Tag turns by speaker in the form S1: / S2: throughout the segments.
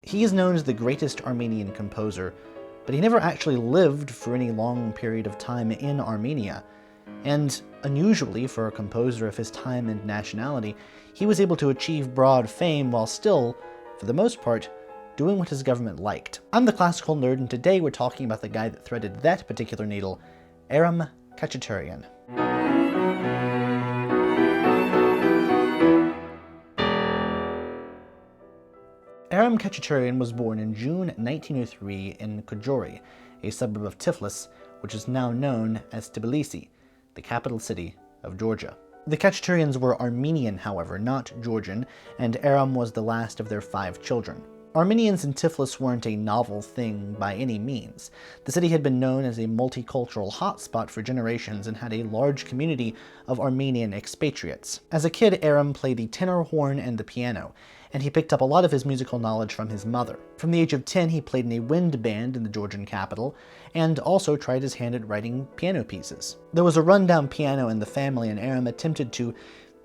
S1: He is known as the greatest Armenian composer, but he never actually lived for any long period of time in Armenia. And unusually for a composer of his time and nationality, he was able to achieve broad fame while still, for the most part, doing what his government liked. I'm the classical nerd, and today we're talking about the guy that threaded that particular needle, Aram Khachaturian. Aram Khachaturian was born in June 1903 in Kujuri, a suburb of Tiflis, which is now known as Tbilisi, the capital city of Georgia. The Khachaturians were Armenian, however, not Georgian, and Aram was the last of their 5 children. Armenians in Tiflis weren't a novel thing by any means. The city had been known as a multicultural hotspot for generations and had a large community of Armenian expatriates. As a kid, Aram played the tenor horn and the piano, and he picked up a lot of his musical knowledge from his mother. From the age of 10, he played in a wind band in the Georgian capital, and also tried his hand at writing piano pieces. There was a rundown piano in the family, and Aram attempted to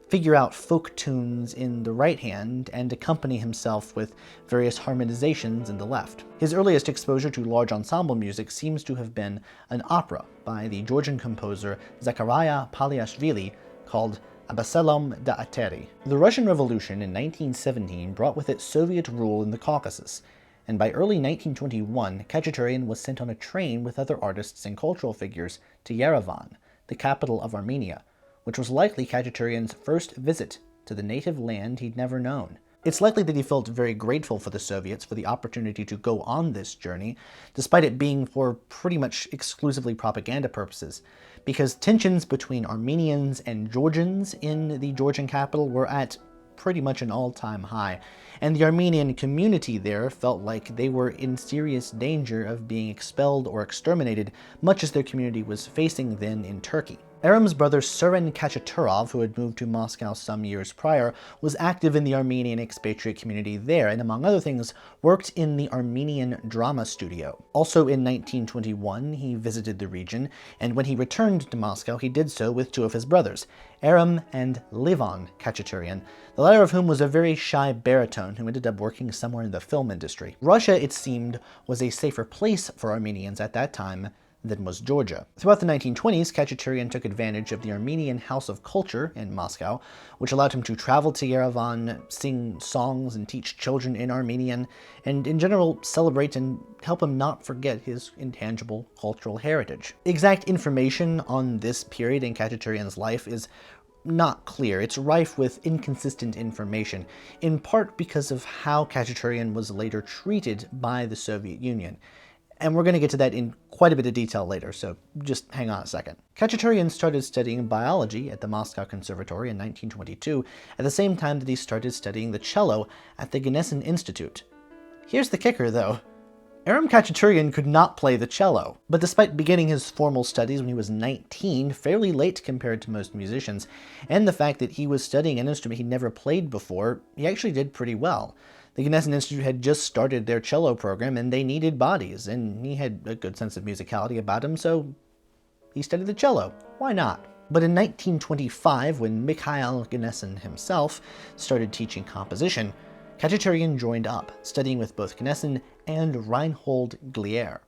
S1: figure out folk tunes in the right hand and accompany himself with various harmonizations in the left. His earliest exposure to large ensemble music seems to have been an opera by the Georgian composer Zakharia Paliashvili called Abaselom Da'ateri. The Russian Revolution in 1917 brought with it Soviet rule in the Caucasus, and by early 1921, Khachaturian was sent on a train with other artists and cultural figures to Yerevan, the capital of Armenia, which was likely Khachaturian's first visit to the native land he'd never known. It's likely that he felt very grateful for the Soviets for the opportunity to go on this journey, despite it being for pretty much exclusively propaganda purposes, because tensions between Armenians and Georgians in the Georgian capital were at pretty much an all-time high, and the Armenian community there felt like they were in serious danger of being expelled or exterminated, much as their community was facing then in Turkey. Aram's brother Suren Khachaturov, who had moved to Moscow some years prior, was active in the Armenian expatriate community there, and among other things, worked in the Armenian drama studio. Also in 1921, he visited the region, and when he returned to Moscow, he did so with 2 of his brothers, Aram and Levon Khachaturian, the latter of whom was a very shy baritone who ended up working somewhere in the film industry. Russia, it seemed, was a safer place for Armenians at that time than was Georgia. Throughout the 1920s, Khachaturian took advantage of the Armenian House of Culture in Moscow, which allowed him to travel to Yerevan, sing songs and teach children in Armenian, and in general celebrate and help him not forget his intangible cultural heritage. Exact information on this period in Khachaturian's life is not clear. It's rife with inconsistent information, in part because of how Khachaturian was later treated by the Soviet Union. And we're going to get to that in quite a bit of detail later, so just hang on a second. Khachaturian started studying biology at the Moscow Conservatory in 1922, at the same time that he started studying the cello at the Gnesen Institute. Here's the kicker, though. Aram Khachaturian could not play the cello, but despite beginning his formal studies when he was 19, fairly late compared to most musicians, and the fact that he was studying an instrument he'd never played before, he actually did pretty well. The Gnesen Institute had just started their cello program, and they needed bodies, and he had a good sense of musicality about him, so he studied the cello. Why not? But in 1925, when Mikhail Gnesen himself started teaching composition, Khachaturian joined up, studying with both Gnesen and Reinhold Glier.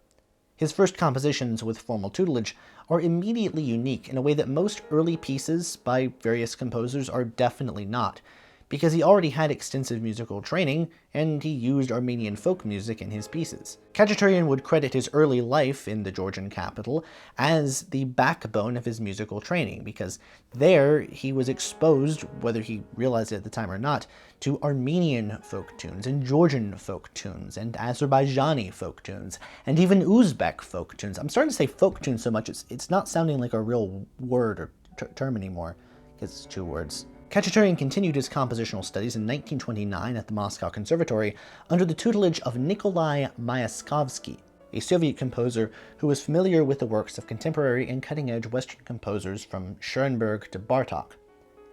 S1: His first compositions with formal tutelage are immediately unique in a way that most early pieces by various composers are definitely not, because he already had extensive musical training, and he used Armenian folk music in his pieces. Khachaturian would credit his early life in the Georgian capital as the backbone of his musical training, because there he was exposed, whether he realized it at the time or not, to Armenian folk tunes, and Georgian folk tunes, and Azerbaijani folk tunes, and even Uzbek folk tunes. I'm starting to say folk tunes so much, it's not sounding like a real word or term anymore, because it's 2 words. Khachaturian continued his compositional studies in 1929 at the Moscow Conservatory under the tutelage of Nikolai Myaskovsky, a Soviet composer who was familiar with the works of contemporary and cutting-edge Western composers from Schoenberg to Bartók.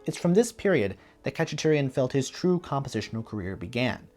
S1: It's from this period that Khachaturian felt his true compositional career began.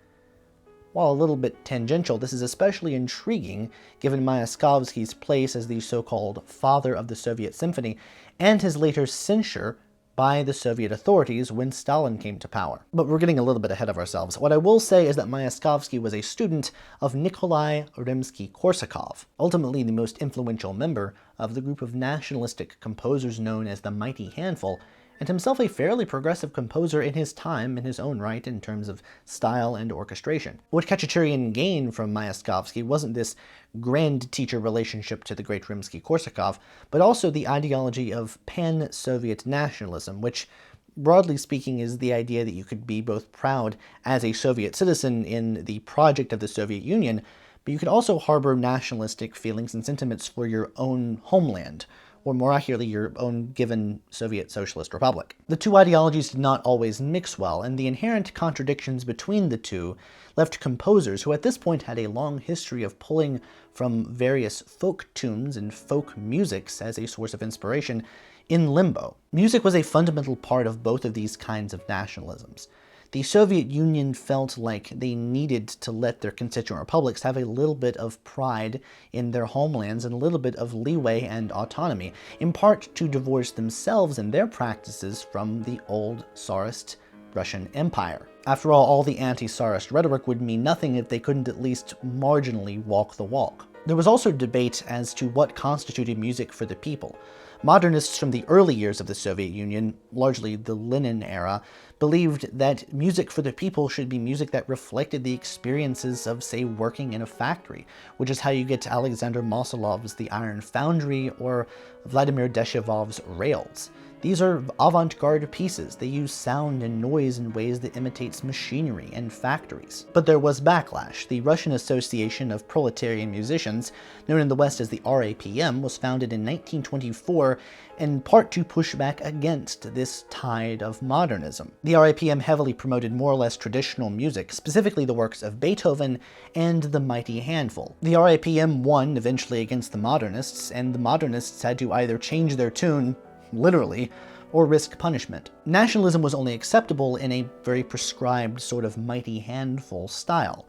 S1: While a little bit tangential, this is especially intriguing given Myaskovsky's place as the so-called father of the Soviet symphony and his later censure by the Soviet authorities when Stalin came to power. But we're getting a little bit ahead of ourselves. What I will say is that Myaskovsky was a student of Nikolai Rimsky-Korsakov, ultimately the most influential member of the group of nationalistic composers known as the Mighty Handful, and himself a fairly progressive composer in his time in his own right in terms of style and orchestration. What Khachaturian gained from Myaskovsky wasn't this grand teacher relationship to the great Rimsky-Korsakov, but also the ideology of pan-Soviet nationalism, which, broadly speaking, is the idea that you could be both proud as a Soviet citizen in the project of the Soviet Union, but you could also harbor nationalistic feelings and sentiments for your own homeland, or more accurately, your own given Soviet Socialist Republic. The two ideologies did not always mix well, and the inherent contradictions between the two left composers, who at this point had a long history of pulling from various folk tunes and folk musics as a source of inspiration, in limbo. Music was a fundamental part of both of these kinds of nationalisms. The Soviet Union felt like they needed to let their constituent republics have a little bit of pride in their homelands and a little bit of leeway and autonomy, in part to divorce themselves and their practices from the old Tsarist Russian Empire. After all the anti-Tsarist rhetoric would mean nothing if they couldn't at least marginally walk the walk. There was also debate as to what constituted music for the people. Modernists from the early years of the Soviet Union, largely the Lenin era, believed that music for the people should be music that reflected the experiences of, say, working in a factory, which is how you get Alexander Mosolov's The Iron Foundry or Vladimir Deshevov's Rails. These are avant-garde pieces. They use sound and noise in ways that imitates machinery and factories. But there was backlash. The Russian Association of Proletarian Musicians, known in the West as the RAPM, was founded in 1924 in part to push back against this tide of modernism. The RAPM heavily promoted more or less traditional music, specifically the works of Beethoven and the Mighty Handful. The RAPM won eventually against the modernists, and the modernists had to either change their tune, literally, or risk punishment. Nationalism was only acceptable in a very prescribed sort of Mighty Handful style,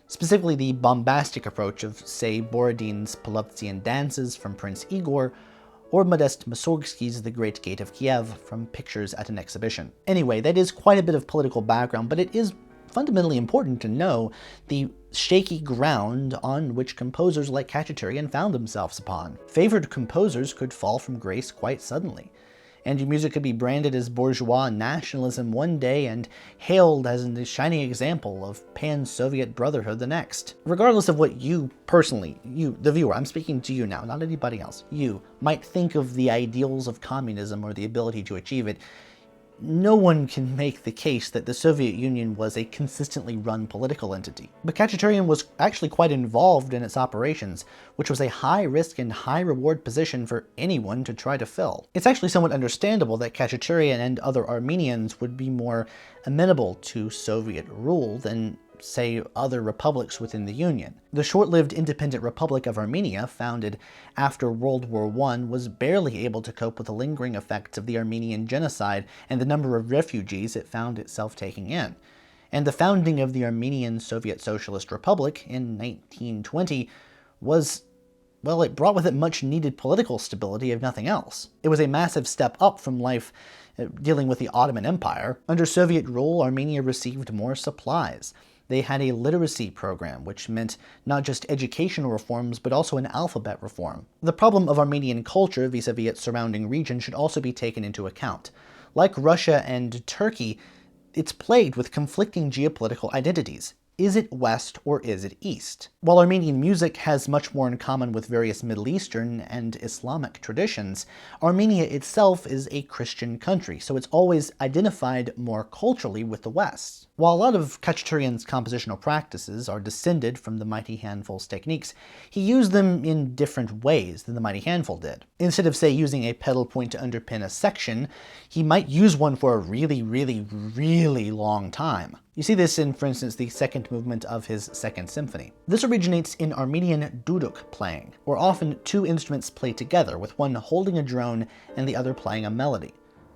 S1: specifically the bombastic approach of, say, Borodin's Polovtsian dances from Prince Igor, or Modest Mussorgsky's The Great Gate of Kiev from Pictures at an Exhibition. Anyway, that is quite a bit of political background, but it is fundamentally important to know the shaky ground on which composers like Khachaturian found themselves upon. Favored composers could fall from grace quite suddenly, and your music could be branded as bourgeois nationalism one day and hailed as a shining example of pan-Soviet brotherhood the next. Regardless of what you personally, you, the viewer, I'm speaking to you now, not anybody else, you might think of the ideals of communism or the ability to achieve it, no one can make the case that the Soviet Union was a consistently run political entity. But Khachaturian was actually quite involved in its operations, which was a high-risk and high-reward position for anyone to try to fill. It's actually somewhat understandable that Khachaturian and other Armenians would be more amenable to Soviet rule than, say, other republics within the Union. The short-lived independent Republic of Armenia, founded after World War I, was barely able to cope with the lingering effects of the Armenian genocide and the number of refugees it found itself taking in. And the founding of the Armenian Soviet Socialist Republic in 1920 was, well, it brought with it much-needed political stability, if nothing else. It was a massive step up from life dealing with the Ottoman Empire. Under Soviet rule, Armenia received more supplies. They had a literacy program, which meant not just educational reforms, but also an alphabet reform. The problem of Armenian culture vis-a-vis its surrounding region should also be taken into account. Like Russia and Turkey, it's plagued with conflicting geopolitical identities. Is it West or is it East? While Armenian music has much more in common with various Middle Eastern and Islamic traditions, Armenia itself is a Christian country, so it's always identified more culturally with the West. While a lot of Khachaturian's compositional practices are descended from the Mighty Handful's techniques, he used them in different ways than the Mighty Handful did. Instead of, say, using a pedal point to underpin a section, he might use one for a really, really, really long time. You see this in, for instance, the second movement of his Second Symphony. This originates in Armenian Duduk playing, where often two instruments play together, with one holding a drone and the other playing a melody.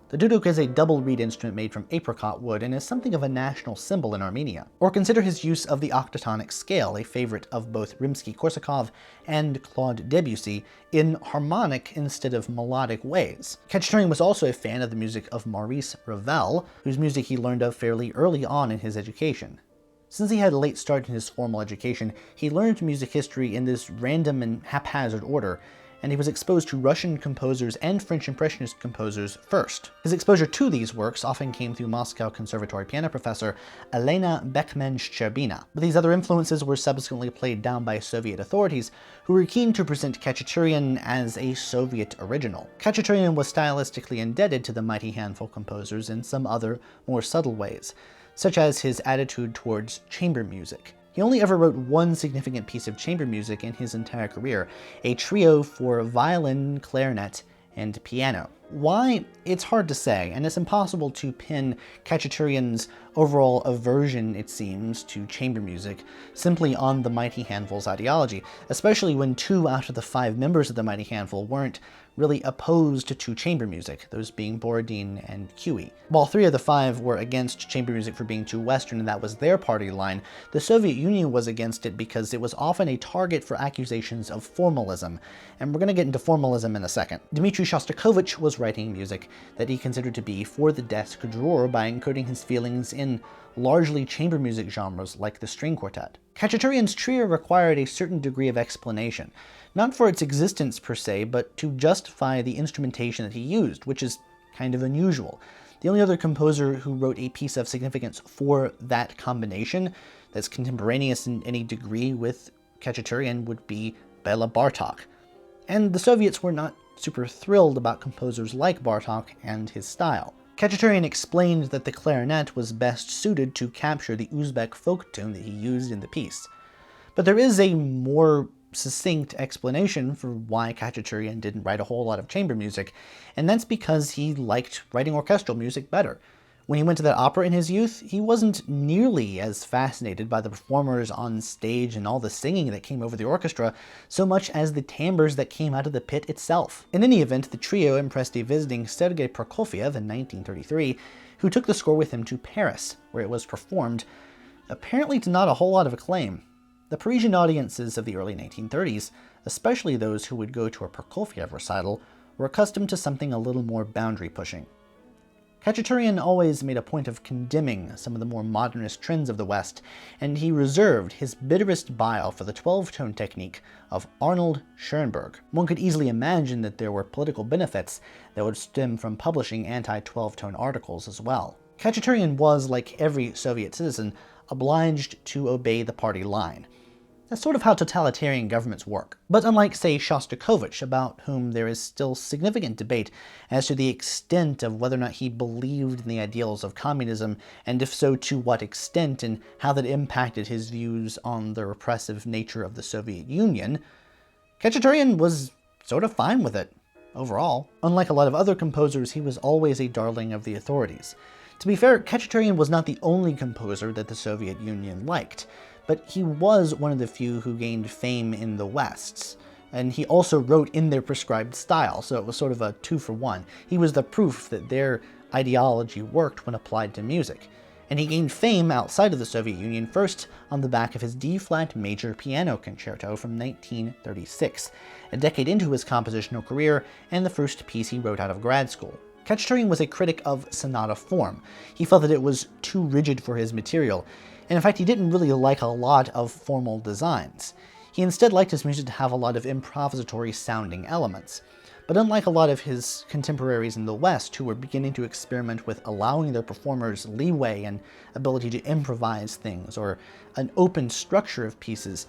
S1: The duduk is a double reed instrument made from apricot wood and is something of a national symbol in Armenia. Or consider his use of the octatonic scale, a favorite of both Rimsky-Korsakov and Claude Debussy, in harmonic instead of melodic ways. Khachaturian was also a fan of the music of Maurice Ravel, whose music he learned of fairly early on in his education. Since he had a late start in his formal education, he learned music history in this random and haphazard order, and he was exposed to Russian composers and French Impressionist composers first. His exposure to these works often came through Moscow Conservatory piano professor Elena Beckman-Shcherbina, but these other influences were subsequently played down by Soviet authorities, who were keen to present Khachaturian as a Soviet original. Khachaturian was stylistically indebted to the mighty handful composers in some other, more subtle ways, such as his attitude towards chamber music. He only ever wrote one significant piece of chamber music in his entire career, a trio for violin, clarinet, and piano. Why? It's hard to say, and it's impossible to pin Khachaturian's overall aversion, it seems, to chamber music simply on the Mighty Handful's ideology, especially when 2 out of the 5 members of the Mighty Handful weren't really opposed to chamber music, those being Borodin and Huey. While 3 of the 5 were against chamber music for being too Western and that was their party line, the Soviet Union was against it because it was often a target for accusations of formalism, and we're going to get into formalism in a second. Dmitri Shostakovich was writing music that he considered to be for the desk drawer by encoding his feelings in largely chamber music genres like the string quartet. Khachaturian's trio required a certain degree of explanation, not for its existence per se, but to justify the instrumentation that he used, which is kind of unusual. The only other composer who wrote a piece of significance for that combination that's contemporaneous in any degree with Khachaturian would be Bela Bartok. And the Soviets were not super thrilled about composers like Bartok and his style. Khachaturian explained that the clarinet was best suited to capture the Uzbek folk tune that he used in the piece. But there is a more succinct explanation for why Khachaturian didn't write a whole lot of chamber music, and that's because he liked writing orchestral music better. When he went to that opera in his youth, he wasn't nearly as fascinated by the performers on stage and all the singing that came over the orchestra, so much as the timbres that came out of the pit itself. In any event, the trio impressed a visiting Sergei Prokofiev in 1933, who took the score with him to Paris, where it was performed, apparently to not a whole lot of acclaim. The Parisian audiences of the early 1930s, especially those who would go to a Prokofiev recital, were accustomed to something a little more boundary-pushing. Khachaturian always made a point of condemning some of the more modernist trends of the West, and he reserved his bitterest bile for the 12-tone technique of Arnold Schoenberg. One could easily imagine that there were political benefits that would stem from publishing anti-12-tone articles as well. Khachaturian was, like every Soviet citizen, obliged to obey the party line. That's sort of how totalitarian governments work. But unlike, say, Shostakovich, about whom there is still significant debate as to the extent of whether or not he believed in the ideals of communism, and if so, to what extent, and how that impacted his views on the repressive nature of the Soviet Union, Khachaturian was sort of fine with it, overall. Unlike a lot of other composers, he was always a darling of the authorities. To be fair, Khachaturian was not the only composer that the Soviet Union liked, but he was one of the few who gained fame in the West, and he also wrote in their prescribed style, so it was sort of a 2-for-1. He was the proof that their ideology worked when applied to music, and he gained fame outside of the Soviet Union first on the back of his D-flat major piano concerto from 1936, a decade into his compositional career and the first piece he wrote out of grad school. Khachaturian was a critic of sonata form. He felt that it was too rigid for his material, and in fact he didn't really like a lot of formal designs. He instead liked his music to have a lot of improvisatory sounding elements. But unlike a lot of his contemporaries in the West who were beginning to experiment with allowing their performers leeway and ability to improvise things or an open structure of pieces,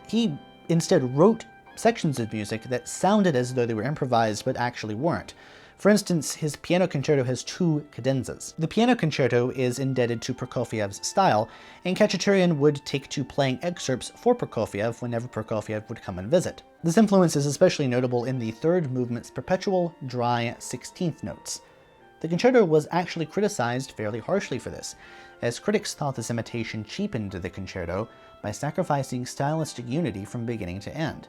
S1: he instead wrote sections of music that sounded as though they were improvised but actually weren't. For instance, his piano concerto has 2 cadenzas. The piano concerto is indebted to Prokofiev's style, and Khachaturian would take to playing excerpts for Prokofiev whenever Prokofiev would come and visit. This influence is especially notable in the third movement's perpetual, dry 16th notes. The concerto was actually criticized fairly harshly for this, as critics thought this imitation cheapened the concerto by sacrificing stylistic unity from beginning to end.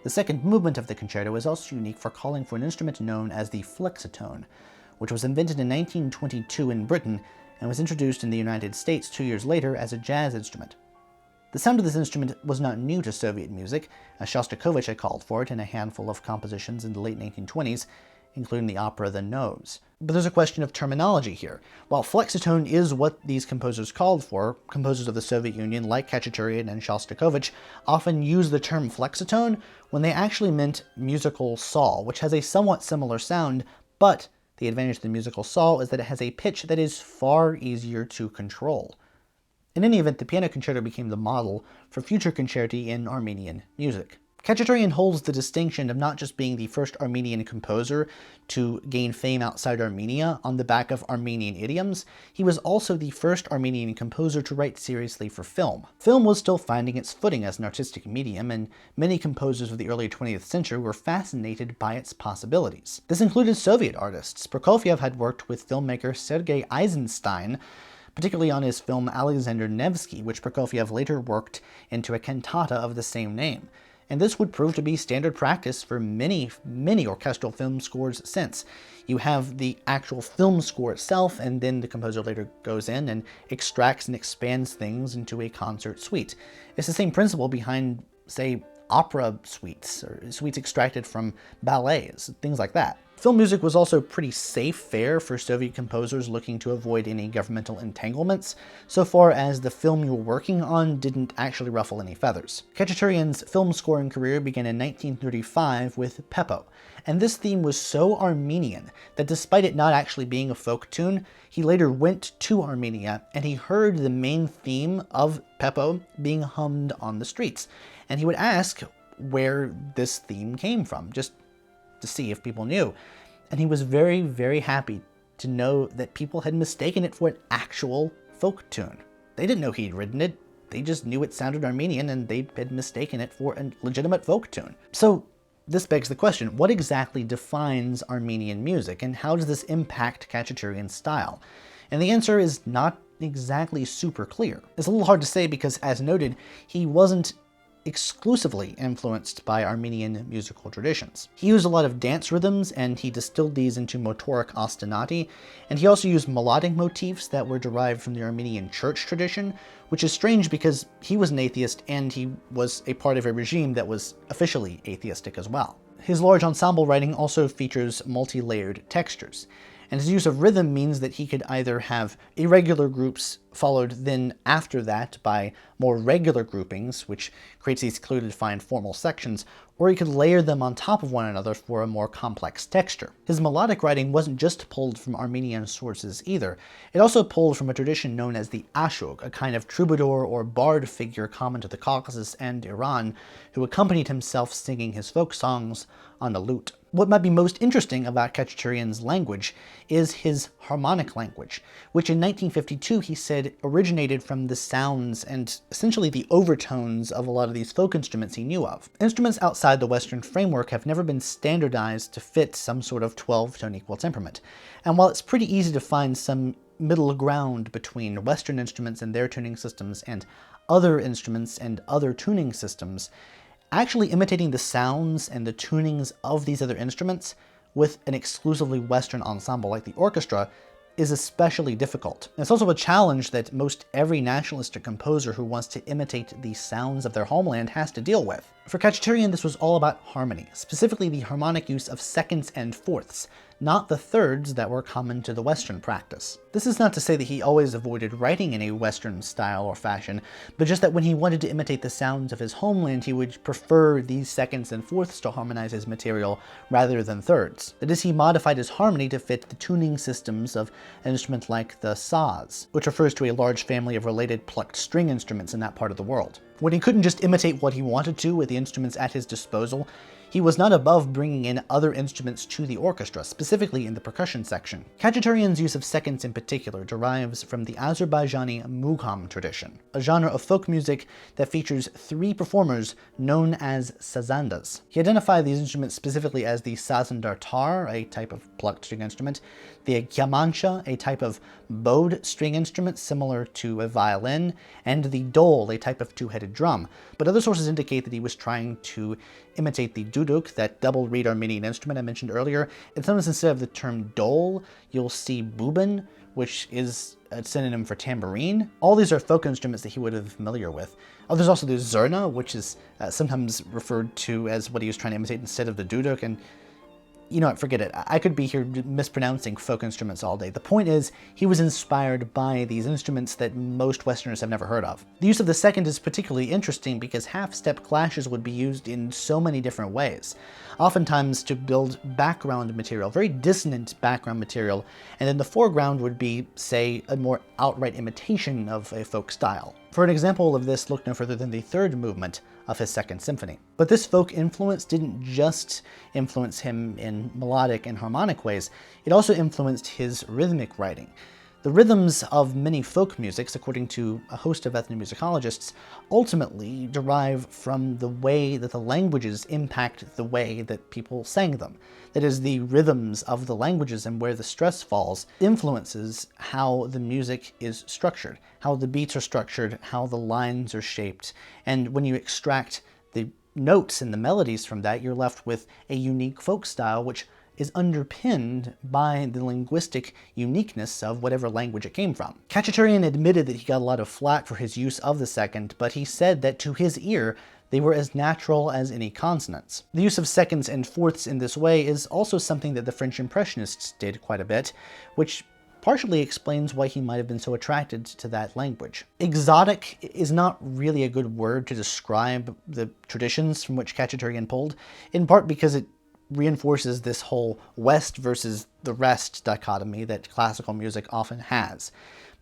S1: The second movement of the concerto is also unique for calling for an instrument known as the flexitone, which was invented in 1922 in Britain and was introduced in the United States 2 years later as a jazz instrument. The sound of this instrument was not new to Soviet music, as Shostakovich had called for it in a handful of compositions in the late 1920s, including the opera The Nose. But there's a question of terminology here. While flexitone is what these composers called for, composers of the Soviet Union like Khachaturian and Shostakovich often use the term flexitone when they actually meant musical saw, which has a somewhat similar sound, but the advantage of the musical saw is that it has a pitch that is far easier to control. In any event, the piano concerto became the model for future concerti in Armenian music. Khachaturian holds the distinction of not just being the first Armenian composer to gain fame outside Armenia on the back of Armenian idioms, he was also the first Armenian composer to write seriously for film. Film was still finding its footing as an artistic medium, and many composers of the early 20th century were fascinated by its possibilities. This included Soviet artists. Prokofiev had worked with filmmaker Sergei Eisenstein, particularly on his film Alexander Nevsky, which Prokofiev later worked into a cantata of the same name. And this would prove to be standard practice for many orchestral film scores since. You have the actual film score itself, and then the composer later goes in and extracts and expands things into a concert suite. It's the same principle behind, say, opera suites, or suites extracted from ballets, things like that. Film music was also pretty safe fare for Soviet composers looking to avoid any governmental entanglements, so far as the film you were working on didn't actually ruffle any feathers. Khachaturian's film scoring career began in 1935 with Peppo, and this theme was so Armenian that despite it not actually being a folk tune, he later went to Armenia and he heard the main theme of Peppo being hummed on the streets, and he would ask where this theme came from, just to see if people knew. And he was very, very happy to know that people had mistaken it for an actual folk tune. They didn't know he'd written it, they just knew it sounded Armenian and they had mistaken it for a legitimate folk tune. So this begs the question, what exactly defines Armenian music and how does this impact Khachaturian's style? And the answer is not exactly super clear. It's a little hard to say because, as noted, he wasn't exclusively influenced by Armenian musical traditions. He used a lot of dance rhythms and he distilled these into motoric ostinati, and he also used melodic motifs that were derived from the Armenian church tradition, which is strange because he was an atheist and he was a part of a regime that was officially atheistic as well. His large ensemble writing also features multi-layered textures, and his use of rhythm means that he could either have irregular groups followed then after that by more regular groupings, which creates these clearly defined formal sections, or he could layer them on top of one another for a more complex texture. His melodic writing wasn't just pulled from Armenian sources either, it also pulled from a tradition known as the ashug, a kind of troubadour or bard figure common to the Caucasus and Iran, who accompanied himself singing his folk songs on a lute. What might be most interesting about Khachaturian's language is his harmonic language, which in 1952 he said originated from the sounds and essentially the overtones of a lot of these folk instruments he knew of. Instruments outside the Western framework have never been standardized to fit some sort of 12-tone equal temperament, and while it's pretty easy to find some middle ground between Western instruments and their tuning systems and other instruments and other tuning systems, actually imitating the sounds and the tunings of these other instruments with an exclusively Western ensemble like the orchestra is especially difficult. And it's also a challenge that most every nationalistic composer who wants to imitate the sounds of their homeland has to deal with. For Khachaturian, this was all about harmony, specifically the harmonic use of seconds and fourths, not the thirds that were common to the Western practice. This is not to say that he always avoided writing in a Western style or fashion, but just that when he wanted to imitate the sounds of his homeland, he would prefer these seconds and fourths to harmonize his material rather than thirds. That is, he modified his harmony to fit the tuning systems of an instrument like the saz, which refers to a large family of related plucked string instruments in that part of the world. When he couldn't just imitate what he wanted to with the instruments at his disposal, he was not above bringing in other instruments to the orchestra, specifically in the percussion section. Khachaturian's use of seconds in particular derives from the Azerbaijani mugham tradition, a genre of folk music that features 3 performers known as sazandas. He identified these instruments specifically as the sazandar tar, a type of plucked string instrument, the kyamancha, a type of bowed string instrument similar to a violin, and the dol, a type of 2-headed pointed drum, but other sources indicate that he was trying to imitate the duduk, that double reed Armenian instrument I mentioned earlier. And sometimes instead of the term dol, you'll see buben, which is a synonym for tambourine. All these are folk instruments that he would have been familiar with. Oh, there's also the zurna, which is sometimes referred to as what he was trying to imitate instead of the duduk, and you know what, forget it. I could be here mispronouncing folk instruments all day. The point is, he was inspired by these instruments that most Westerners have never heard of. The use of the second is particularly interesting because half-step clashes would be used in so many different ways. Oftentimes to build background material, very dissonant background material, and then the foreground would be, say, a more outright imitation of a folk style. For an example of this, look no further than the third movement of his Second Symphony. But this folk influence didn't just influence him in melodic and harmonic ways, it also influenced his rhythmic writing. The rhythms of many folk musics, according to a host of ethnomusicologists, ultimately derive from the way that the languages impact the way that people sang them. That is, the rhythms of the languages and where the stress falls influences how the music is structured, how the beats are structured, how the lines are shaped. And when you extract the notes and the melodies from that, you're left with a unique folk style, which is underpinned by the linguistic uniqueness of whatever language it came from. Khachaturian admitted that he got a lot of flack for his use of the second, but he said that to his ear, they were as natural as any consonants. The use of seconds and fourths in this way is also something that the French Impressionists did quite a bit, which partially explains why he might have been so attracted to that language. Exotic is not really a good word to describe the traditions from which Khachaturian pulled, in part because it reinforces this whole West versus the rest dichotomy that classical music often has.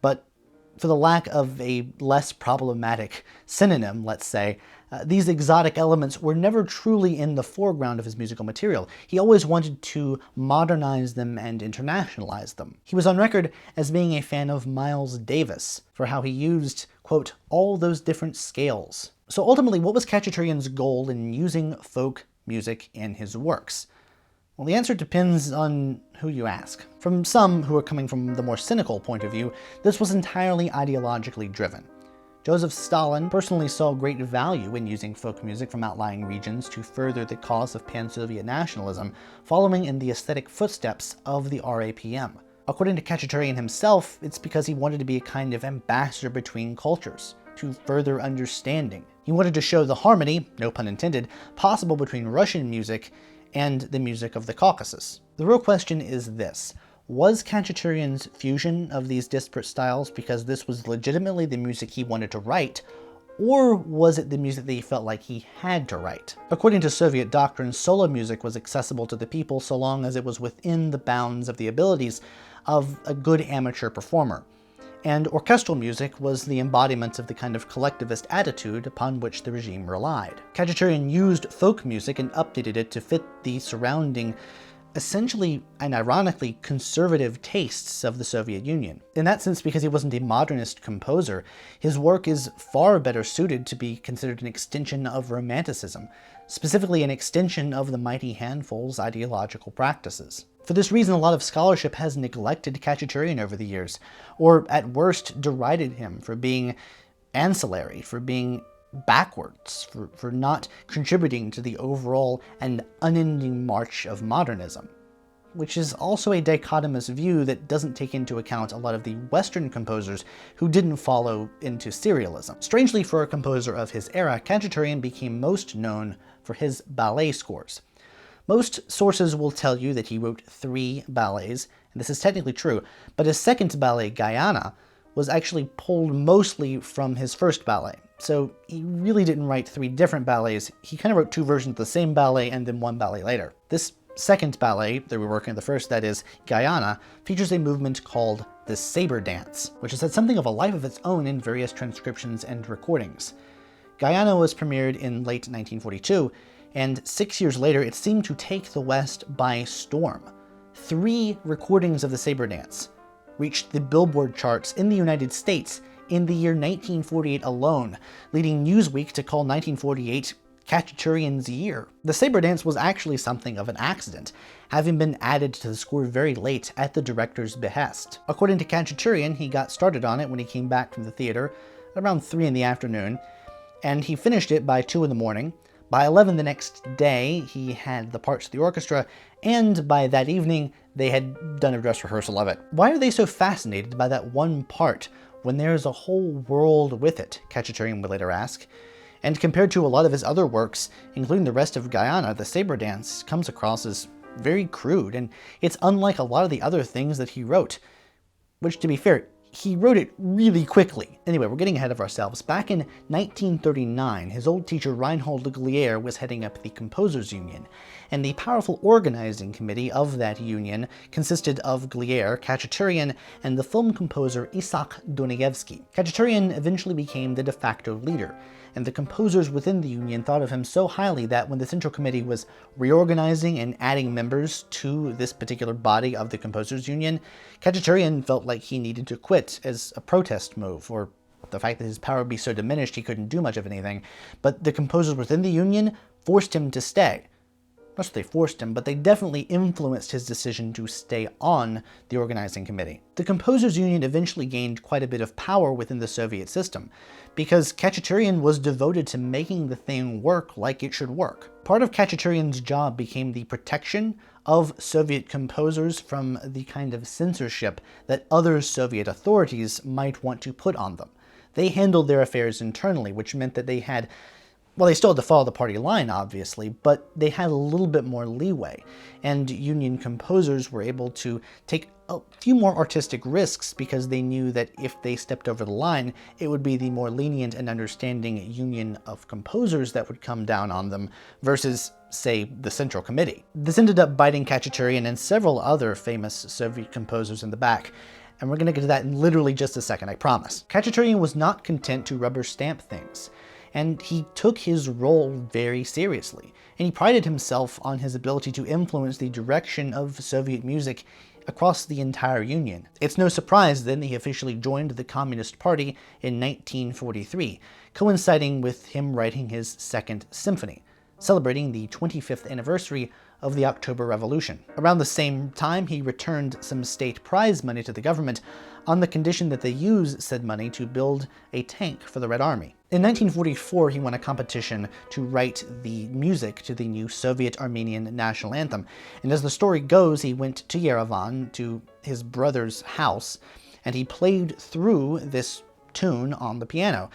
S1: But for the lack of a less problematic synonym, let's say, these exotic elements were never truly in the foreground of his musical material. He always wanted to modernize them and internationalize them. He was on record as being a fan of Miles Davis for how he used, quote, all those different scales. So ultimately, what was Khachaturian's goal in using folk music in his works? Well, the answer depends on who you ask. From some who are coming from the more cynical point of view, this was entirely ideologically driven. Joseph Stalin personally saw great value in using folk music from outlying regions to further the cause of pan-Soviet nationalism, following in the aesthetic footsteps of the RAPM. According to Khachaturian himself, it's because he wanted to be a kind of ambassador between cultures, to further understanding. He wanted to show the harmony, no pun intended, possible between Russian music and the music of the Caucasus. The real question is this: was Khachaturian's fusion of these disparate styles because this was legitimately the music he wanted to write, or was it the music that he felt like he had to write? According to Soviet doctrine, solo music was accessible to the people so long as it was within the bounds of the abilities of a good amateur performer. And orchestral music was the embodiment of the kind of collectivist attitude upon which the regime relied. Khachaturian used folk music and updated it to fit the surrounding, essentially and ironically conservative tastes of the Soviet Union. In that sense, because he wasn't a modernist composer, his work is far better suited to be considered an extension of Romanticism, specifically an extension of the Mighty Handful's ideological practices. For this reason, a lot of scholarship has neglected Khachaturian over the years, or at worst derided him for being ancillary, for being backwards, for not contributing to the overall and unending march of modernism, which is also a dichotomous view that doesn't take into account a lot of the Western composers who didn't follow into serialism. Strangely, for a composer of his era, Khachaturian became most known for his ballet scores. Most sources will tell you that he wrote 3 ballets, and this is technically true, but his second ballet, Guyana, was actually pulled mostly from his first ballet. So he really didn't write 3 different ballets, he kind of wrote 2 versions of the same ballet and then 1 ballet later. This second ballet, that we're working on the first, that is, Guyana, features a movement called the Saber Dance, which has had something of a life of its own in various transcriptions and recordings. Guyana was premiered in late 1942, and 6 years later it seemed to take the West by storm. 3 recordings of the Saber Dance reached the Billboard charts in the United States in the year 1948 alone, leading Newsweek to call 1948 Khachaturian's year. The Saber Dance was actually something of an accident, having been added to the score very late at the director's behest. According to Khachaturian, he got started on it when he came back from the theater around 3 in the afternoon. and he finished it by 2 in the morning. By 11 the next day, he had the parts of the orchestra, and by that evening, they had done a dress rehearsal of it. Why are they so fascinated by that one part when there's a whole world with it? Khachaturian would later ask. And compared to a lot of his other works, including the rest of Guyana, the saber dance comes across as very crude, and it's unlike a lot of the other things that he wrote, which, to be fair, he wrote it really quickly. Anyway, we're getting ahead of ourselves. Back in 1939, his old teacher Reinhold Glier was heading up the Composers Union, and the powerful organizing committee of that union consisted of Glier, Khachaturian, and the film composer Isak Donievsky. Khachaturian eventually became the de facto leader, and the composers within the union thought of him so highly that when the Central Committee was reorganizing and adding members to this particular body of the Composers Union, Khachaturian felt like he needed to quit as a protest move, or the fact that his power would be so diminished he couldn't do much of anything. But the composers within the union forced him to stay. Not that they forced him, but they definitely influenced his decision to stay on the organizing committee. The Composers Union eventually gained quite a bit of power within the Soviet system, because Khachaturian was devoted to making the thing work like it should work. Part of Khachaturian's job became the protection of Soviet composers from the kind of censorship that other Soviet authorities might want to put on them. They handled their affairs internally, which meant that they had, well, they still had to follow the party line, obviously, but they had a little bit more leeway, and union composers were able to take a few more artistic risks because they knew that if they stepped over the line, it would be the more lenient and understanding union of composers that would come down on them versus, say, the Central Committee. This ended up biting Khachaturian and several other famous Soviet composers in the back, and we're going to get to that in literally just a second, I promise. Khachaturian was not content to rubber stamp things, and he took his role very seriously, and he prided himself on his ability to influence the direction of Soviet music across the entire Union. It's no surprise then that he officially joined the Communist Party in 1943, coinciding with him writing his Second Symphony, celebrating the 25th anniversary of the October Revolution. Around the same time, he returned some state prize money to the government on the condition that they use said money to build a tank for the Red Army. In 1944, he won a competition to write the music to the new Soviet Armenian national anthem, and as the story goes, he went to Yerevan, to his brother's house, and he played through this tune on the piano,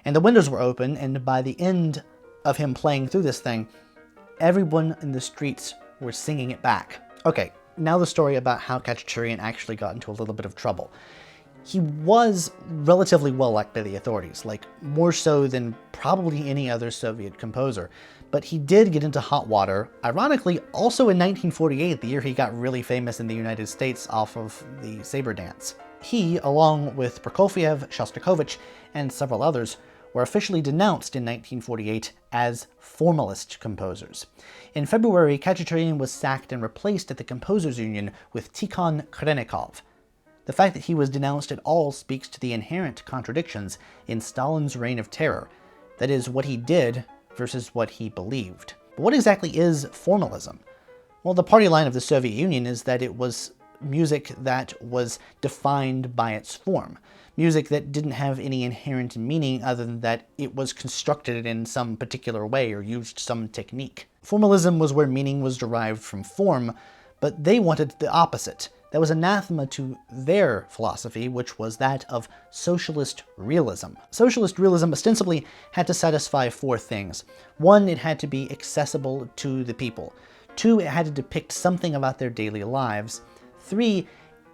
S1: and the windows were open, and by the end of him playing through this thing, everyone in the streets were singing it back. Okay, now the story about how Khachaturian actually got into a little bit of trouble. He was relatively well liked by the authorities, like more so than probably any other Soviet composer, but he did get into hot water, ironically also in 1948, the year he got really famous in the United States off of the saber dance. He, along with Prokofiev, Shostakovich, and several others, were officially denounced in 1948 as formalist composers. In February, Khachaturian was sacked and replaced at the Composers Union with Tikhon Khrennikov. The fact that he was denounced at all speaks to the inherent contradictions in Stalin's reign of terror, that is, what he did versus what he believed. But what exactly is formalism? Well, the party line of the Soviet Union is that it was music that was defined by its form. Music that didn't have any inherent meaning other than that it was constructed in some particular way or used some technique. Formalism was where meaning was derived from form, but they wanted the opposite. That was anathema to their philosophy, which was that of socialist realism. Socialist realism ostensibly had to satisfy 4 things. 1, it had to be accessible to the people. 2, it had to depict something about their daily lives. 3,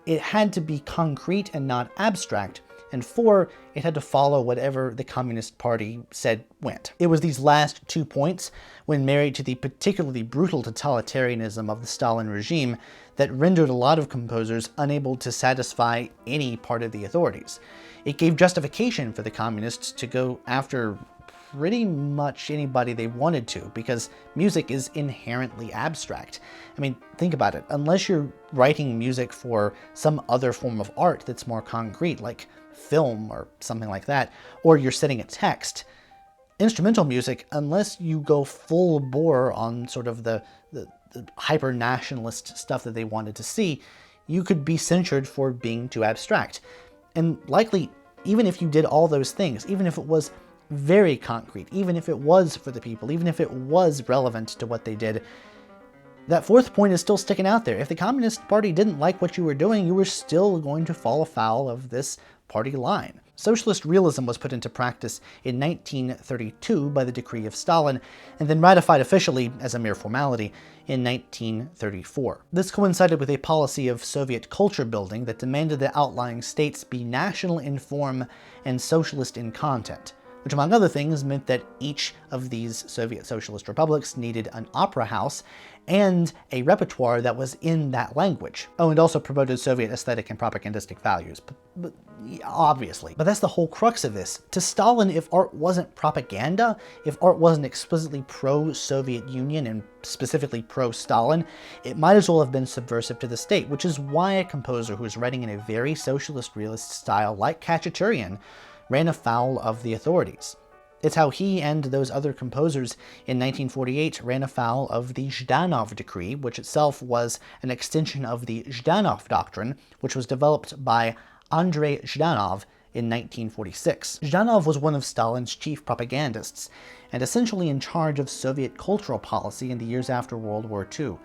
S1: it had to be concrete and not abstract. And 4, it had to follow whatever the Communist Party said went. It was these last 2 points, when married to the particularly brutal totalitarianism of the Stalin regime, that rendered a lot of composers unable to satisfy any part of the authorities. It gave justification for the communists to go after pretty much anybody they wanted to, because music is inherently abstract. I mean, think about it. Unless you're writing music for some other form of art that's more concrete, like film or something like that, or you're setting a text, instrumental music, unless you go full bore on sort of the hyper-nationalist stuff that they wanted to see, you could be censured for being too abstract. And likely, even if you did all those things, even if it was very concrete, even if it was for the people, even if it was relevant to what they did. That fourth point is still sticking out there. If the Communist Party didn't like what you were doing, you were still going to fall afoul of this party line. Socialist realism was put into practice in 1932 by the decree of Stalin, and then ratified officially as a mere formality in 1934. This coincided with a policy of Soviet culture building that demanded that outlying states be national in form and socialist in content, which among other things meant that each of these Soviet socialist republics needed an opera house and a repertoire that was in that language. Oh, and also promoted Soviet aesthetic and propagandistic values, but obviously. But that's the whole crux of this. To Stalin, if art wasn't propaganda, if art wasn't explicitly pro-Soviet Union and specifically pro-Stalin, it might as well have been subversive to the state, which is why a composer who's writing in a very socialist realist style like Khachaturian ran afoul of the authorities. It's how he and those other composers in 1948 ran afoul of the Jdanov Decree, which itself was an extension of the Jdanov Doctrine, which was developed by Andrei Jdanov in 1946. Jdanov was one of Stalin's chief propagandists, and essentially in charge of Soviet cultural policy in the years after World War II.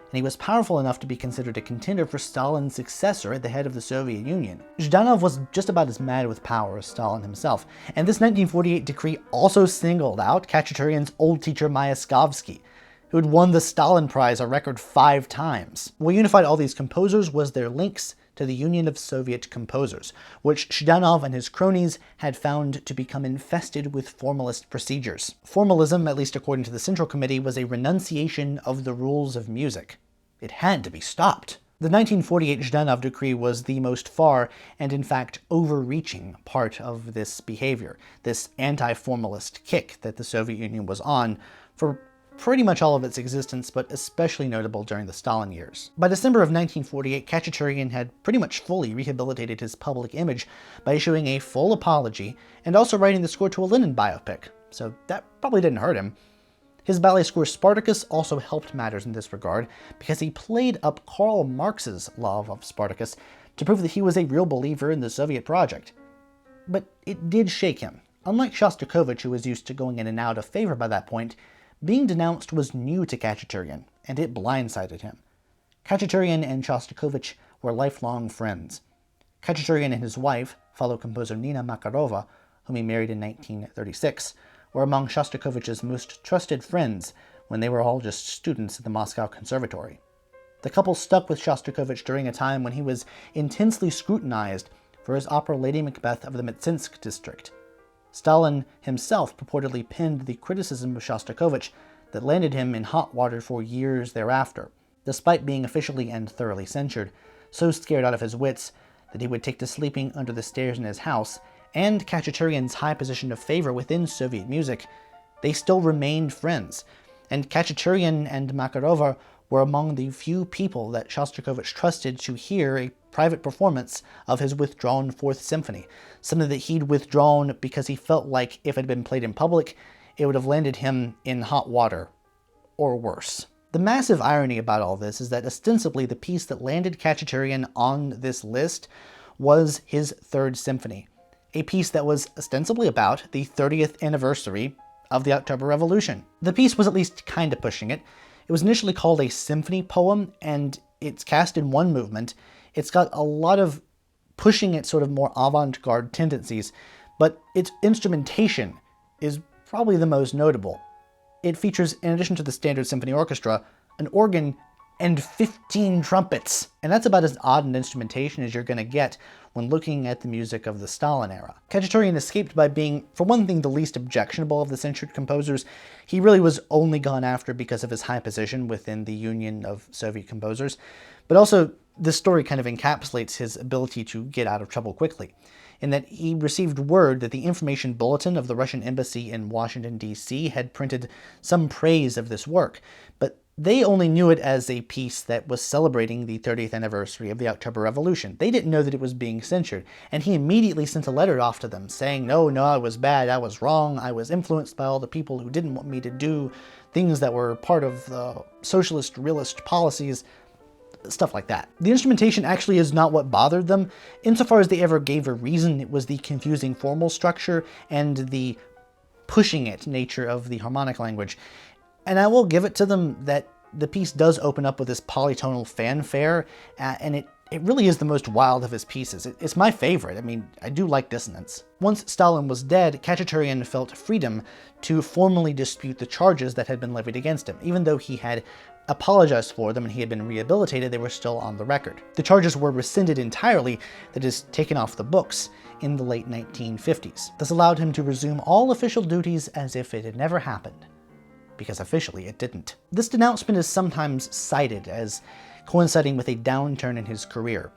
S1: And he was powerful enough to be considered a contender for Stalin's successor at the head of the Soviet Union. Jdanov was just about as mad with power as Stalin himself, and this 1948 decree also singled out Khachaturian's old teacher Myaskovsky, who had won the Stalin Prize a record 5 times. What unified all these composers was their links to the Union of Soviet Composers, which Jdanov and his cronies had found to become infested with formalist procedures. Formalism, at least according to the Central Committee, was a renunciation of the rules of music. It had to be stopped. The 1948 Jdanov Decree was the most far, and in fact overreaching, part of this behavior, this anti-formalist kick that the Soviet Union was on for pretty much all of its existence, but especially notable during the Stalin years. By December of 1948, Khachaturian had pretty much fully rehabilitated his public image by issuing a full apology and also writing the score to a Lenin biopic, so that probably didn't hurt him. His ballet score Spartacus also helped matters in this regard, because he played up Karl Marx's love of Spartacus to prove that he was a real believer in the Soviet project. But it did shake him. Unlike Shostakovich, who was used to going in and out of favor by that point, being denounced was new to Khachaturian, and it blindsided him. Khachaturian and Shostakovich were lifelong friends. Khachaturian and his wife, fellow composer Nina Makarova, whom he married in 1936, were among Shostakovich's most trusted friends when they were all just students at the Moscow Conservatory. The couple stuck with Shostakovich during a time when he was intensely scrutinized for his opera Lady Macbeth of the Mtsinsk district. Stalin himself purportedly penned the criticism of Shostakovich that landed him in hot water for years thereafter, despite being officially and thoroughly censured, so scared out of his wits that he would take to sleeping under the stairs in his house. And Khachaturian's high position of favor within Soviet music, they still remained friends, and Khachaturian and Makarova were among the few people that Shostakovich trusted to hear a private performance of his withdrawn Fourth Symphony, something that he'd withdrawn because he felt like if it had been played in public, it would have landed him in hot water, or worse. The massive irony about all this is that ostensibly the piece that landed Khachaturian on this list was his Third Symphony, a piece that was ostensibly about the 30th anniversary of the October Revolution. The piece was at least kind of pushing it. It was initially called a symphony-poem, and it's cast in one movement. It's got a lot of pushing its sort of more avant-garde tendencies, but its instrumentation is probably the most notable. It features, in addition to the standard symphony orchestra, an organ and 15 trumpets. And that's about as odd an instrumentation as you're going to get when looking at the music of the Stalin era. Khachaturian escaped by being, for one thing, the least objectionable of the censured composers. He really was only gone after because of his high position within the Union of Soviet Composers. But also, this story kind of encapsulates his ability to get out of trouble quickly, in that he received word that the information bulletin of the Russian embassy in Washington, D.C. had printed some praise of this work, but they only knew it as a piece that was celebrating the 30th anniversary of the October Revolution. They didn't know that it was being censured, and he immediately sent a letter off to them saying, no, I was bad, I was wrong, I was influenced by all the people who didn't want me to do things that were part of the socialist, realist policies, stuff like that. The instrumentation actually is not what bothered them. Insofar as they ever gave a reason, it was the confusing formal structure and the pushing-it nature of the harmonic language. And I will give it to them that the piece does open up with this polytonal fanfare, and it really is the most wild of his pieces. It's my favorite. I mean, I do like dissonance. Once Stalin was dead, Khachaturian felt freedom to formally dispute the charges that had been levied against him. Even though he had apologized for them and he had been rehabilitated, they were still on the record. The charges were rescinded entirely, that is, taken off the books, in the late 1950s. This allowed him to resume all official duties as if it had never happened, because officially it didn't. This denouncement is sometimes cited as coinciding with a downturn in his career,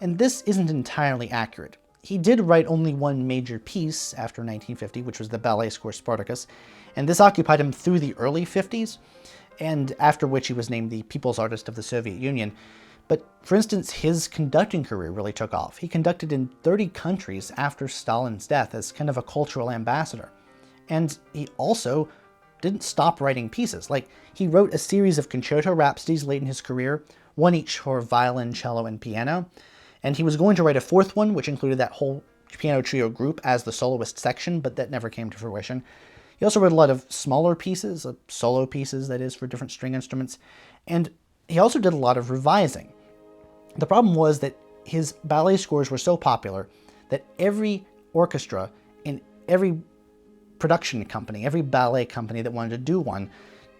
S1: and this isn't entirely accurate. He did write only one major piece after 1950, which was the ballet score Spartacus, and this occupied him through the early 50s, and after which he was named the People's Artist of the Soviet Union. But for instance, his conducting career really took off. He conducted in 30 countries after Stalin's death as kind of a cultural ambassador. And he also didn't stop writing pieces. Like, he wrote a series of concerto rhapsodies late in his career, one each for violin, cello, and piano. And he was going to write a fourth one, which included that whole piano trio group as the soloist section, but that never came to fruition. He also wrote a lot of smaller pieces, solo pieces, that is, for different string instruments. And he also did a lot of revising. The problem was that his ballet scores were so popular that every orchestra in every production company, every ballet company that wanted to do one,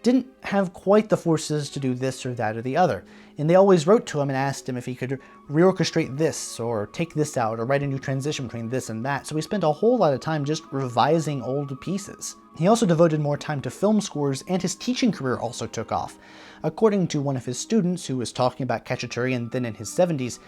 S1: didn't have quite the forces to do this or that or the other. And they always wrote to him and asked him if he could reorchestrate this, or take this out, or write a new transition between this and that. So he spent a whole lot of time just revising old pieces. He also devoted more time to film scores, and his teaching career also took off. According to one of his students who was talking about Khachaturian then in his 70s,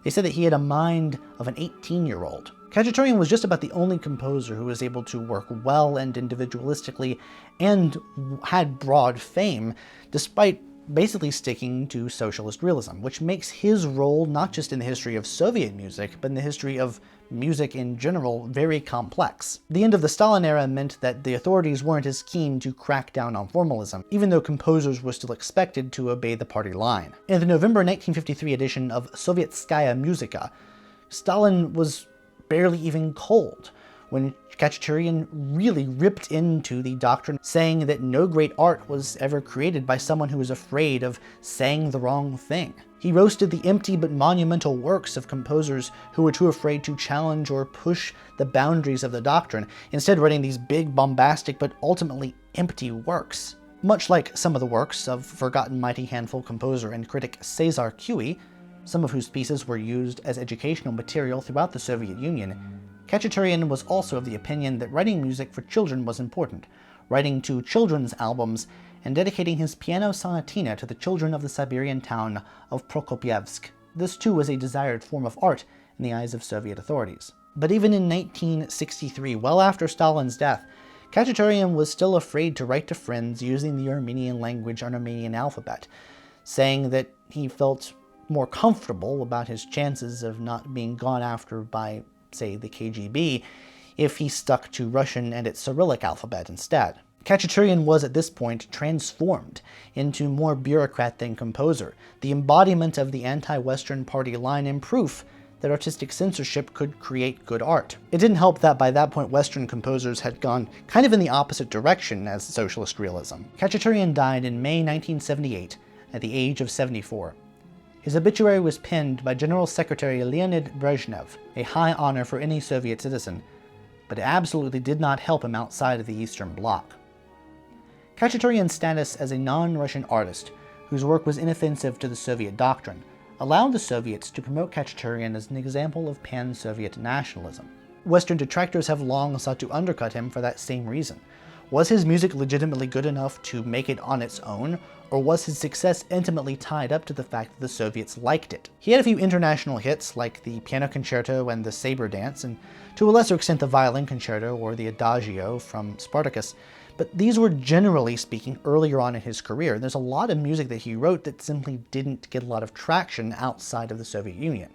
S1: they said that he had a mind of an 18-year-old. Khachaturian was just about the only composer who was able to work well and individualistically and had broad fame, despite basically sticking to socialist realism, which makes his role not just in the history of Soviet music, but in the history of music in general very complex. The end of the Stalin era meant that the authorities weren't as keen to crack down on formalism, even though composers were still expected to obey the party line. In the November 1953 edition of Sovietskaya Muzika, Stalin was barely even cold when Khachaturian really ripped into the doctrine, saying that no great art was ever created by someone who was afraid of saying the wrong thing. He roasted the empty but monumental works of composers who were too afraid to challenge or push the boundaries of the doctrine, instead writing these big, bombastic, but ultimately empty works. Much like some of the works of forgotten mighty handful composer and critic Cesar Cui, some of whose pieces were used as educational material throughout the Soviet Union, Khachaturian was also of the opinion that writing music for children was important, writing 2 children's albums, and dedicating his piano sonatina to the children of the Siberian town of Prokopyevsk. This too was a desired form of art in the eyes of Soviet authorities. But even in 1963, well after Stalin's death, Khachaturian was still afraid to write to friends using the Armenian language and Armenian alphabet, saying that he felt more comfortable about his chances of not being gone after by, say, the KGB if he stuck to Russian and its Cyrillic alphabet instead. Khachaturian was at this point transformed into more bureaucrat than composer, the embodiment of the anti-Western party line and proof that artistic censorship could create good art. It didn't help that by that point Western composers had gone kind of in the opposite direction as socialist realism. Khachaturian died in May 1978 at the age of 74. His obituary was penned by General Secretary Leonid Brezhnev, a high honor for any Soviet citizen, but it absolutely did not help him outside of the Eastern Bloc. Khachaturian's status as a non-Russian artist, whose work was inoffensive to the Soviet doctrine, allowed the Soviets to promote Khachaturian as an example of pan-Soviet nationalism. Western detractors have long sought to undercut him for that same reason. Was his music legitimately good enough to make it on its own, or was his success intimately tied up to the fact that the Soviets liked it? He had a few international hits, like the Piano Concerto and the Saber Dance, and to a lesser extent the Violin Concerto or the Adagio from Spartacus, but these were generally speaking earlier on in his career. There's a lot of music that he wrote that simply didn't get a lot of traction outside of the Soviet Union.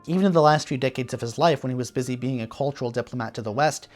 S1: Even in the last few decades of his life, when he was busy being a cultural diplomat to the West,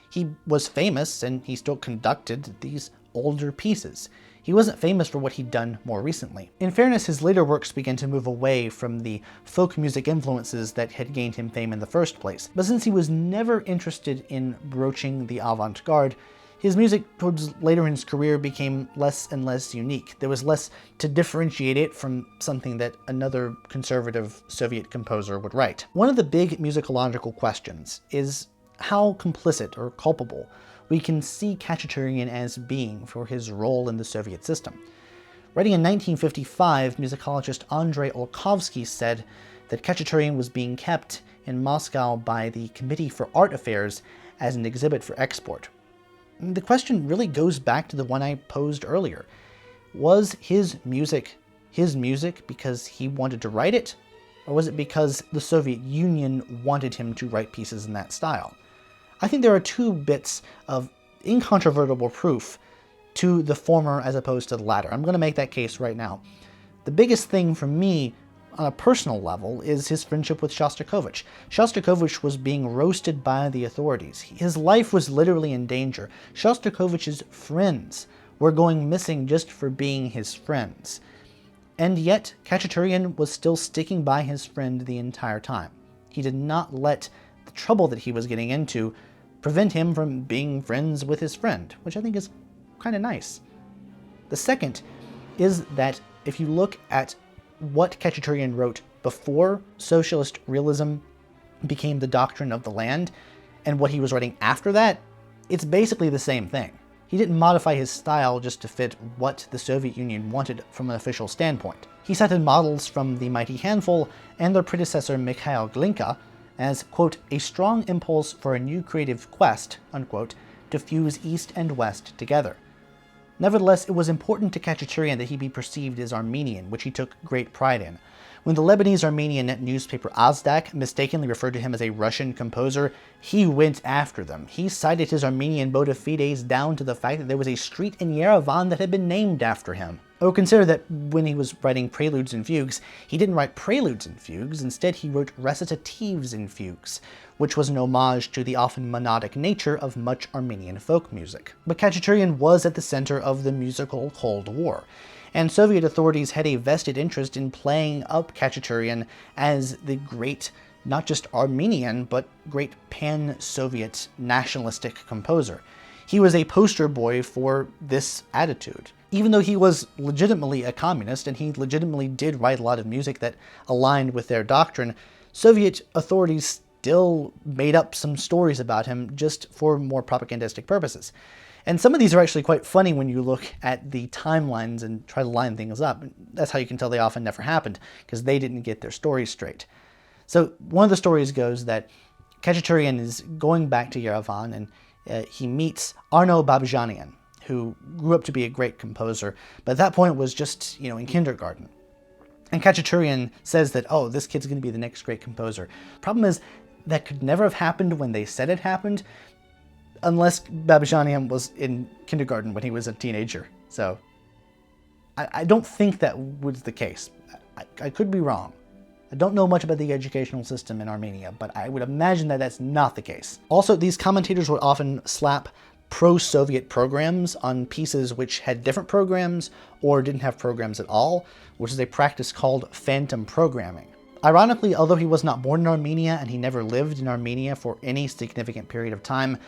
S1: he was famous and he still conducted these older pieces. He wasn't famous for what he'd done more recently. In fairness, his later works began to move away from the folk music influences that had gained him fame in the first place. But since he was never interested in broaching the avant-garde, his music towards later in his career became less and less unique. There was less to differentiate it from something that another conservative Soviet composer would write. One of the big musicological questions is how complicit or culpable we can see Khachaturian as being for his role in the Soviet system. Writing in 1955, musicologist Andrei Olkovsky said that Khachaturian was being kept in Moscow by the Committee for Art Affairs as an exhibit for export. The question really goes back to the one I posed earlier. Was his music because he wanted to write it, or was it because the Soviet Union wanted him to write pieces in that style? I think there are two bits of incontrovertible proof to the former as opposed to the latter. I'm going to make that case right now. The biggest thing for me on a personal level is his friendship with Shostakovich. Shostakovich was being roasted by the authorities. His life was literally in danger. Shostakovich's friends were going missing just for being his friends. And yet, Khachaturian was still sticking by his friend the entire time. He did not let the trouble that he was getting into prevent him from being friends with his friend, which I think is kind of nice. The second is that if you look at what Khachaturian wrote before socialist realism became the doctrine of the land, and what he was writing after that, it's basically the same thing. He didn't modify his style just to fit what the Soviet Union wanted from an official standpoint. He cited models from the Mighty Handful and their predecessor Mikhail Glinka as, quote, a strong impulse for a new creative quest, unquote, to fuse East and West together. Nevertheless, it was important to Khachaturian that he be perceived as Armenian, which he took great pride in. When the Lebanese-Armenian newspaper Azdak mistakenly referred to him as a Russian composer, he went after them. He cited his Armenian bona fides down to the fact that there was a street in Yerevan that had been named after him. Oh, consider that when he was writing preludes and fugues, he didn't write preludes and fugues, instead he wrote recitatives and fugues, which was an homage to the often monodic nature of much Armenian folk music. But Khachaturian was at the center of the musical Cold War, and Soviet authorities had a vested interest in playing up Khachaturian as the great, not just Armenian, but great pan-Soviet nationalistic composer. He was a poster boy for this attitude. Even though he was legitimately a communist, and he legitimately did write a lot of music that aligned with their doctrine, Soviet authorities still made up some stories about him just for more propagandistic purposes. And some of these are actually quite funny when you look at the timelines and try to line things up. That's how you can tell they often never happened, because they didn't get their stories straight. So one of the stories goes that Khachaturian is going back to Yerevan, and he meets Arno Babjanian, who grew up to be a great composer, but at that point was just, in kindergarten. And Khachaturian says that, oh, this kid's going to be the next great composer. Problem is, that could never have happened when they said it happened, unless Babjanian was in kindergarten when he was a teenager. So, I don't think that was the case. I could be wrong. I don't know much about the educational system in Armenia, but I would imagine that that's not the case. Also, these commentators would often slap pro-Soviet programs on pieces which had different programs or didn't have programs at all, which is a practice called phantom programming. Ironically, although he was not born in Armenia and he never lived in Armenia for any significant period of time,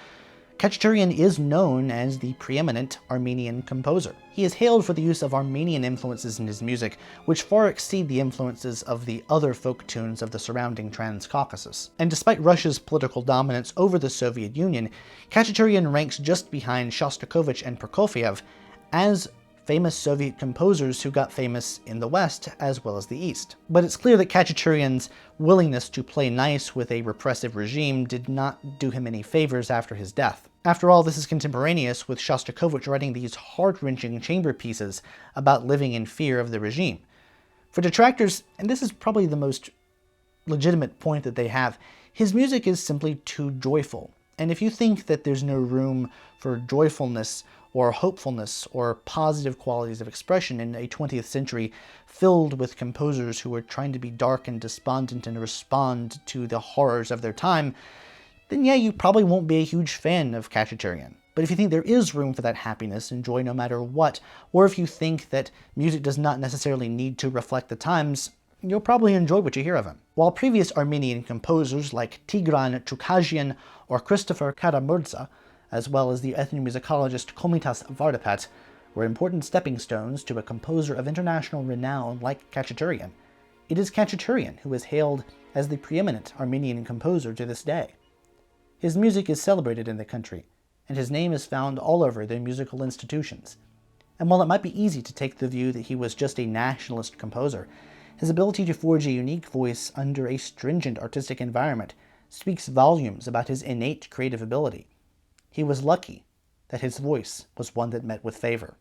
S1: Khachaturian is known as the preeminent Armenian composer. He is hailed for the use of Armenian influences in his music, which far exceed the influences of the other folk tunes of the surrounding Transcaucasus. And despite Russia's political dominance over the Soviet Union, Khachaturian ranks just behind Shostakovich and Prokofiev as famous Soviet composers who got famous in the West as well as the East. But it's clear that Khachaturian's willingness to play nice with a repressive regime did not do him any favors after his death. After all, this is contemporaneous with Shostakovich writing these heart-wrenching chamber pieces about living in fear of the regime. For detractors, and this is probably the most legitimate point that they have, his music is simply too joyful. And if you think that there's no room for joyfulness or hopefulness, or positive qualities of expression in a 20th century filled with composers who were trying to be dark and despondent and respond to the horrors of their time, then yeah, you probably won't be a huge fan of Khachaturian. But if you think there is room for that happiness and joy no matter what, or if you think that music does not necessarily need to reflect the times, you'll probably enjoy what you hear of him. While previous Armenian composers like Tigran Chukhajian or Christopher Karamurza, as well as the ethnomusicologist Komitas Vardapat, were important stepping stones to a composer of international renown like Khachaturian, it is Khachaturian who is hailed as the preeminent Armenian composer to this day. His music is celebrated in the country, and his name is found all over their musical institutions. And while it might be easy to take the view that he was just a nationalist composer, his ability to forge a unique voice under a stringent artistic environment speaks volumes about his innate creative ability. He was lucky that his voice was one that met with favor.